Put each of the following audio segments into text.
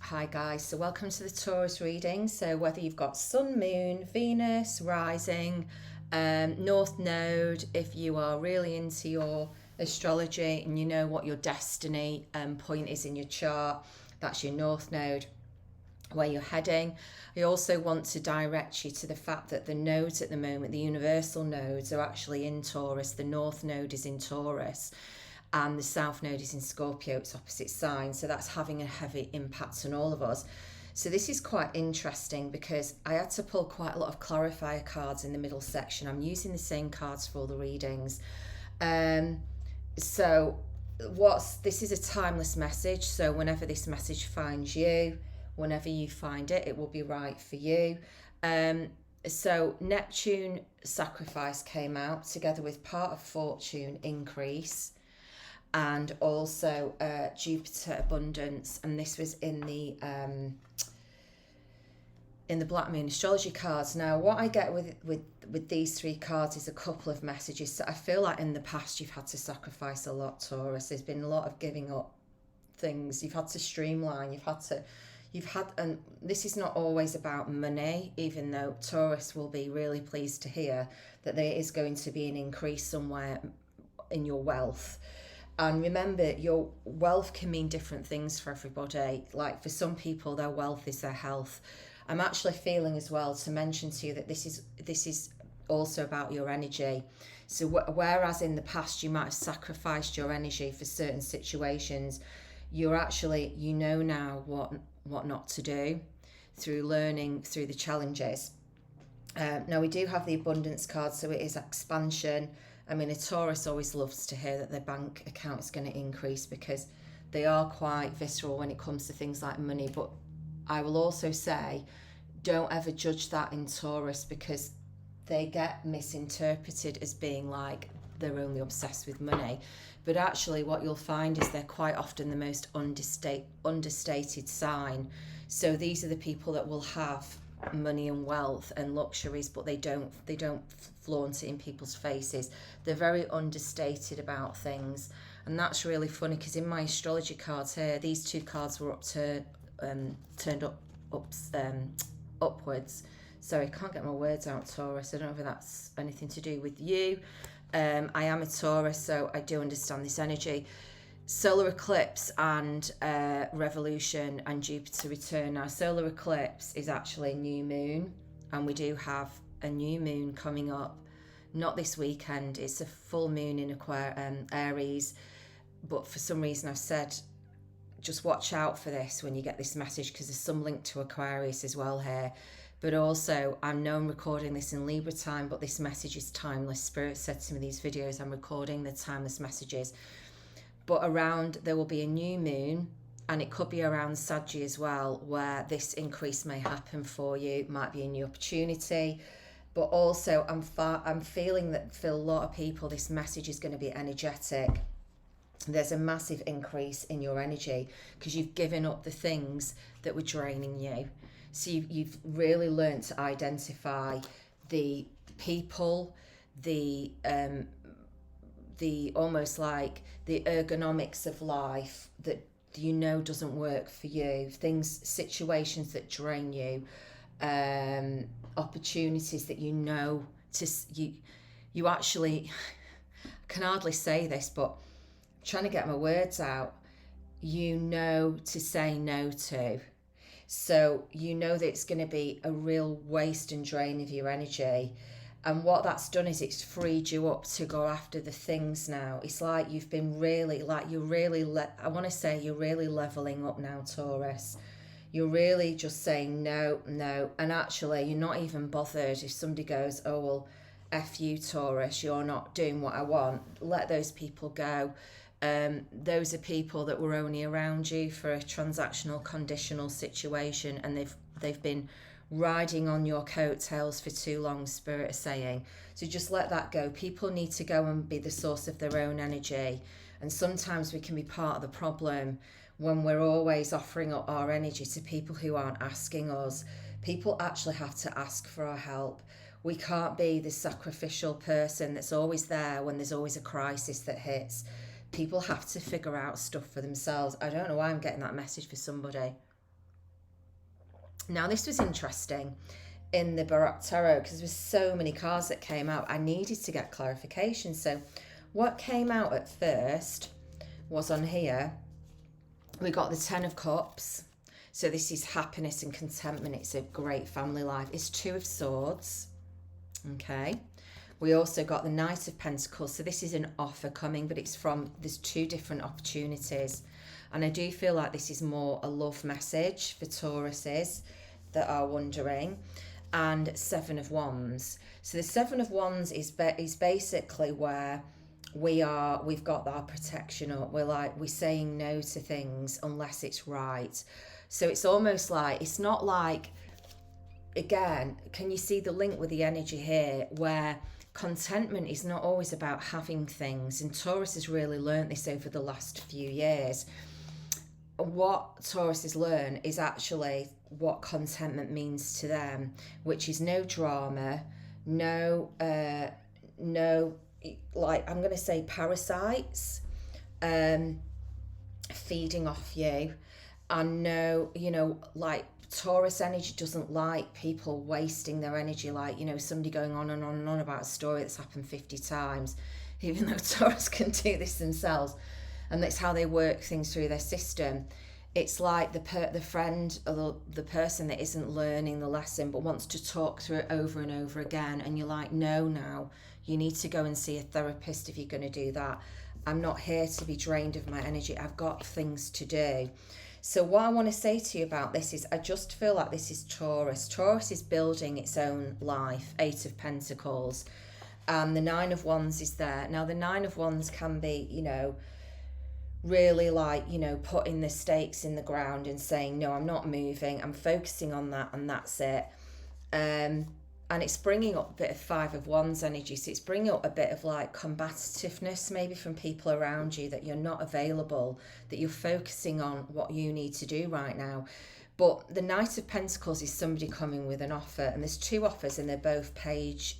Hi guys, so welcome to the Taurus reading. So whether you've got Sun, Moon, Venus, Rising, North Node, if you are really into your astrology and you know what your destiny point is in your chart, that's your North Node, where you're heading. I also want to direct you to the fact that the nodes at the moment, the universal nodes, are actually in Taurus. The North Node is in Taurus and the South Node is in Scorpio. It's opposite sign, so that's having a heavy impact on all of us. So this is quite interesting because I had to pull quite a lot of clarifier cards in the middle section. I'm using the same cards for all the readings. So this is a timeless message, so whenever this message finds you, whenever you find it, it will be right for you. So Neptune sacrifice came out together with part of fortune increase, and also Jupiter abundance, and this was in the Black Moon astrology cards. Now what I get with these three cards is a couple of messages. So I feel like in the past you've had to sacrifice a lot, Taurus. There's been a lot of giving up things. You've had to streamline, and this is not always about money, even though Taurus will be really pleased to hear that there is going to be an increase somewhere in your wealth. And remember, your wealth can mean different things for everybody. Like for some people, their wealth is their health. I'm actually feeling as well to mention to you that this is also about your energy. So whereas in the past you might have sacrificed your energy for certain situations, you know now what not to do through learning through the challenges. Now we do have the abundance card, so it is expansion. I mean, a Taurus always loves to hear that their bank account is going to increase because they are quite visceral when it comes to things like money. But I will also say, don't ever judge that in Taurus, because they get misinterpreted as being like they're only obsessed with money. But actually what you'll find is they're quite often the most understated sign. So these are the people that will have money and wealth and luxuries, but they don't flaunt it in people's faces. They're very understated about things, and that's really funny because in my astrology cards here, these two cards were turned upwards. Sorry, I can't get my words out, Taurus. I don't know if that's anything to do with you. I am a Taurus, so I do understand this energy. Solar eclipse and revolution and Jupiter return. Now, solar eclipse is actually a new moon, and we do have a new moon coming up. Not this weekend. It's a full moon in Aries, but for some reason I've said just watch out for this when you get this message, because there's some link to Aquarius as well here. But also, I know I'm recording this in Libra time, but this message is timeless. Spirit said to me, these videos, I'm recording the timeless messages. But there will be a new moon, and it could be around Sagittarius as well, where this increase may happen for you. It might be a new opportunity. But also, I'm feeling that for a lot of people, this message is going to be energetic. There's a massive increase in your energy because you've given up the things that were draining you. So you've really learned to identify the people, the almost like the ergonomics of life that you know doesn't work for you, situations that drain you, opportunities that you know you actually, I can hardly say this, but I'm trying to get my words out, you know to say no to. So you know that it's going to be a real waste and drain of your energy. And what that's done is it's freed you up to go after the things now. It's like you've been really, you're really leveling up now, Taurus. You're really just saying no. And actually, you're not even bothered if somebody goes, oh, well, F you, Taurus, you're not doing what I want. Let those people go. Those are people that were only around you for a transactional, conditional situation, and they've been riding on your coattails for too long, Spirit is saying. So just let that go. People need to go and be the source of their own energy. And sometimes we can be part of the problem when we're always offering up our energy to people who aren't asking us. People actually have to ask for our help. We can't be the sacrificial person that's always there when there's always a crisis that hits. People have to figure out stuff for themselves. I don't know why I'm getting that message for somebody. Now, this was interesting in the Baroque Tarot because there were so many cards that came out. I needed to get clarification. So what came out at first was on here, we got the Ten of Cups. So this is happiness and contentment. It's a great family life. It's Two of Swords. Okay. We also got the Knight of Pentacles. So this is an offer coming, but it's from, there's two different opportunities. And I do feel like this is more a love message for Tauruses that are wondering. And Seven of Wands. So the Seven of Wands is basically where we've got our protection up. We're saying no to things unless it's right. So it's almost like, it's not like, again, can you see the link with the energy here where contentment is not always about having things, and Taurus has really learned this over the last few years. What Taurus has learned is actually what contentment means to them, which is no drama, no, like I'm going to say parasites feeding off you, and no, you know, like Taurus energy doesn't like people wasting their energy, like, you know, somebody going on and on and on about a story that's happened 50 times, even though Taurus can do this themselves, and that's how they work things through their system. It's like the friend or the person that isn't learning the lesson but wants to talk through it over and over again, and you're like, no, now you need to go and see a therapist if you're going to do that. I'm not here to be drained of my energy. I've got things to do. So what I want to say to you about this is, I just feel like this is Taurus. Taurus is building its own life, Eight of Pentacles. And the Nine of Wands is there. Now, the Nine of Wands can be, you know, really like, you know, putting the stakes in the ground and saying, no, I'm not moving. I'm focusing on that and that's it. And it's bringing up a bit of Five of Wands energy. So it's bringing up a bit of like combativeness maybe from people around you, that you're not available, that you're focusing on what you need to do right now. But the Knight of Pentacles is somebody coming with an offer, and there's two offers and they're both page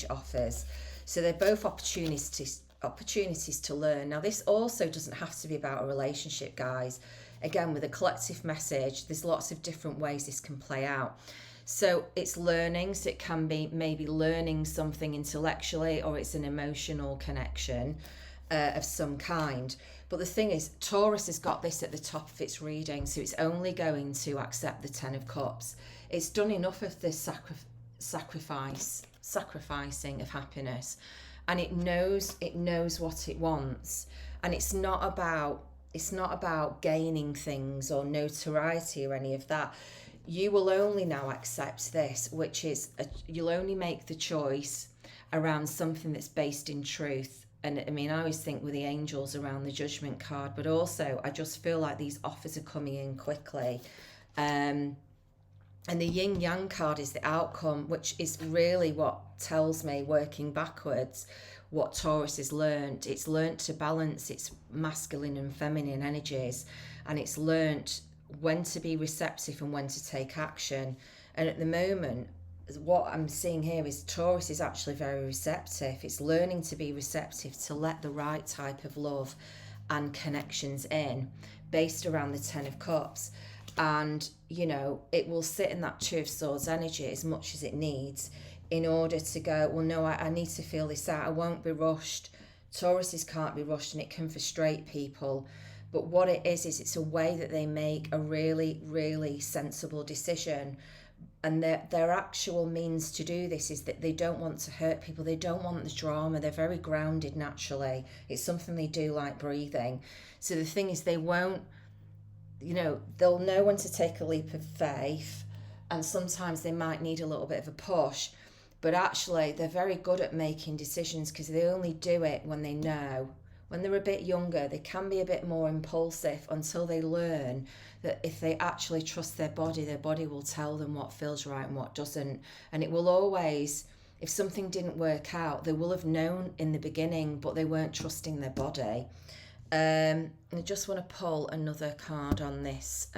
offers. So they're both opportunities to learn. Now, this also doesn't have to be about a relationship, guys. Again, with a collective message, there's lots of different ways this can play out. So it's learning, so it can be maybe learning something intellectually, or it's an emotional connection of some kind. But the thing is, Taurus has got this at the top of its reading, so it's only going to accept the Ten of Cups. It's done enough of this sacrificing of happiness, and it knows what it wants, and it's not about gaining things or notoriety or any of that. You will only now accept this, which is you'll only make the choice around something that's based in truth. And I mean, I always think with the angels around the Judgment card, but also I just feel like these offers are coming in quickly. And the Yin Yang card is the outcome, which is really what tells me, working backwards, what Taurus has learned. It's learned to balance its masculine and feminine energies, and it's learned when to be receptive and when to take action. And at the moment, what I'm seeing here is Taurus is actually very receptive. It's learning to be receptive, to let the right type of love and connections in, based around the Ten of Cups. And, you know, it will sit in that Two of Swords energy as much as it needs in order to go, well, no, I need to feel this out. I won't be rushed. Tauruses can't be rushed, and it can frustrate people. But what it is it's a way that they make a really, really sensible decision. And their actual means to do this is that they don't want to hurt people. They don't want the drama. They're very grounded naturally. It's something they do, like breathing. So the thing is, they won't, you know, they'll know when to take a leap of faith. And sometimes they might need a little bit of a push. But actually, they're very good at making decisions because they only do it when they know. When they're a bit younger, they can be a bit more impulsive until they learn that if they actually trust their body will tell them what feels right and what doesn't. And it will always, if something didn't work out, they will have known in the beginning, but they weren't trusting their body. I just want to pull another card on this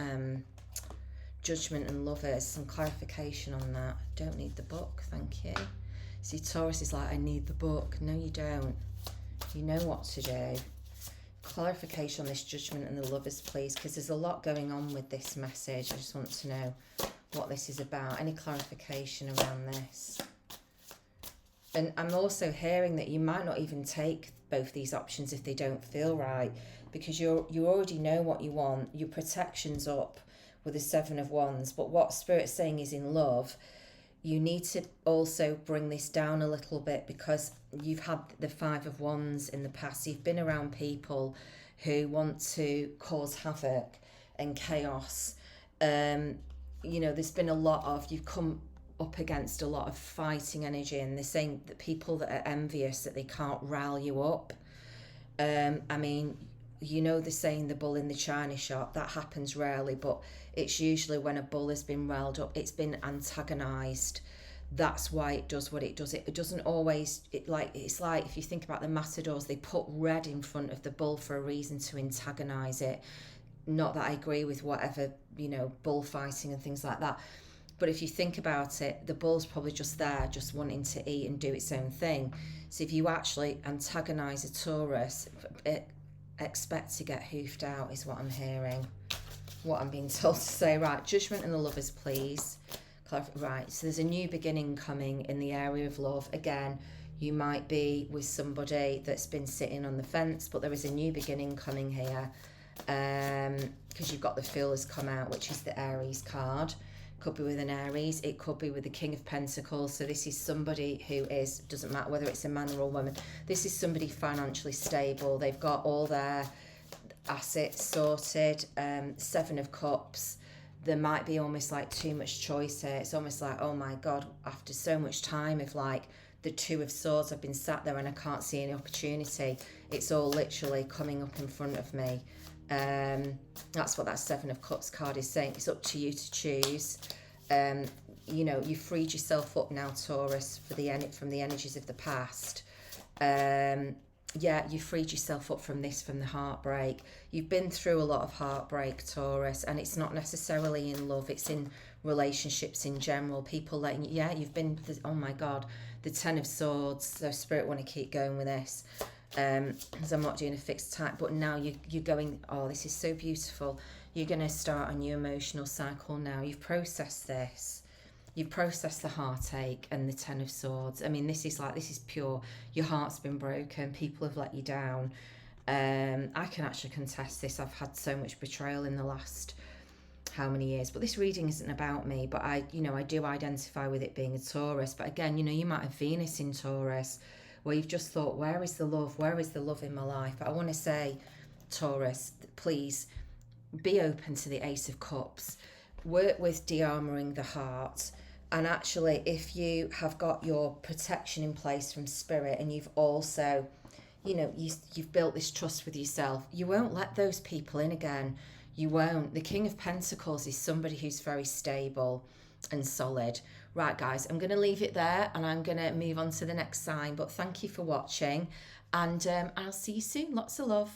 Judgment and Lovers, some clarification on that. Don't need the book, thank you. See, Taurus is like, I need the book. No, you don't. You know what to do. Clarification on this Judgment and the Lovers, please, because there's a lot going on with this message. I just want to know what this is about. Any clarification around this? And I'm also hearing that you might not even take both these options if they don't feel right, because you already know what you want. Your protection's up with the Seven of Wands. But what Spirit's saying is, in love, you need to also bring this down a little bit, because you've had the Five of Wands in the past. You've been around people who want to cause havoc and chaos. You know, there's been a lot of, you've come up against a lot of fighting energy, and they're saying that people that are envious, that they can't rile you up. I mean, you know, they're saying the bull in the china shop, that happens rarely, but it's usually when a bull has been riled up, it's been antagonized. That's why it does what it does. It doesn't always, it's like if you think about the matadors, they put red in front of the bull for a reason, to antagonize it. Not that I agree with whatever, you know, bullfighting and things like that, but if you think about it, the bull's probably just there, just wanting to eat and do its own thing. So if you actually antagonize a Taurus, expect to get hoofed out, is what I'm hearing, what I'm being told to say. Right, Judgment and the Lovers, please. Right, so there's a new beginning coming in the area of love. Again, you might be with somebody that's been sitting on the fence, but there is a new beginning coming here, because you've got the Fool has come out, which is the Aries card. Could be with an Aries, it could be with the King of Pentacles. So this is somebody who is, doesn't matter whether it's a man or a woman, this is somebody financially stable. They've got all their assets sorted. Seven of Cups. There might be almost like too much choice here. It's almost like, oh my God, after so much time of like the Two of Swords, I've been sat there and I can't see any opportunity. It's all literally coming up in front of me. That's what that Seven of Cups card is saying. It's up to you to choose. You know, you've freed yourself up now, Taurus, from the energies of the past. Yeah, you freed yourself up from this, from the heartbreak. You've been through a lot of heartbreak, Taurus, and it's not necessarily in love, it's in relationships in general. People letting you, yeah, you've been, oh my God, the Ten of Swords. So Spirit want to keep going with this. Because I'm not doing a fixed type, but now you're going, oh, this is so beautiful. You're going to start a new emotional cycle now. You've processed this. You've processed the heartache and the Ten of Swords. I mean, this is pure. Your heart's been broken. People have let you down. I can actually contest this. I've had so much betrayal in the last how many years, but this reading isn't about me, but I do identify with it being a Taurus. But again, you might have Venus in Taurus, where you've just thought, where is the love? Where is the love in my life? But I want to say, Taurus, please be open to the Ace of Cups. Work with de-armoring the heart. And actually, if you have got your protection in place from Spirit, and you've also, you've built this trust with yourself, you won't let those people in again. You won't. The King of Pentacles is somebody who's very stable and solid. Right, guys, I'm going to leave it there, and I'm going to move on to the next sign. But thank you for watching, and I'll see you soon. Lots of love.